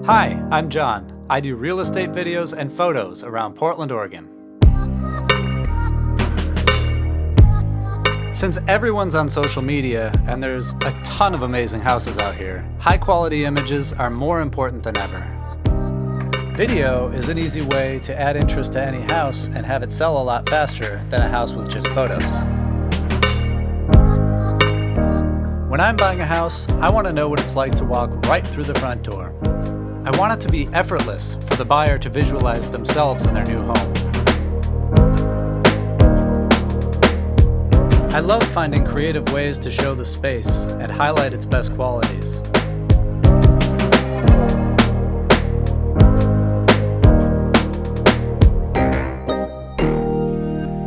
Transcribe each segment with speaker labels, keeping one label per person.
Speaker 1: Hi, I'm John. I do real estate videos and photos around Portland, Oregon. Since everyone's on social media and there's a ton of amazing houses out here, high quality images are more important than ever. Video is an easy way to add interest to any house and have it sell a lot faster than a house with just photos. When I'm buying a house, I want to know what it's like to walk right through the front door. I want it to be effortless for the buyer to visualize themselves in their new home. I love finding creative ways to show the space and highlight its best qualities.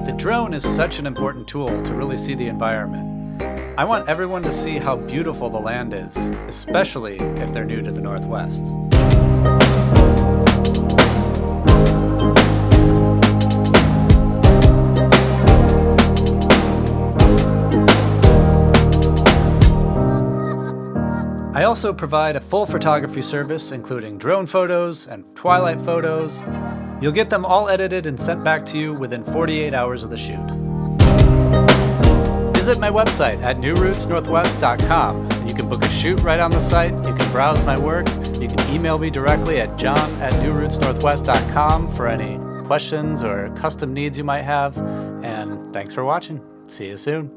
Speaker 1: The drone is such an important tool to really see the environment. I want everyone to see how beautiful the land is, especially if they're new to the Northwest. I also provide a full photography service including drone photos and twilight photos. You'll get them all edited and sent back to you within 48 hours of the shoot. Visit my website at newrootsnorthwest.com. You can book a shoot right on the site, you can browse my work, you can email me directly at john@newrootsnorthwest.com for any questions or custom needs you might have, and thanks for watching. See you soon.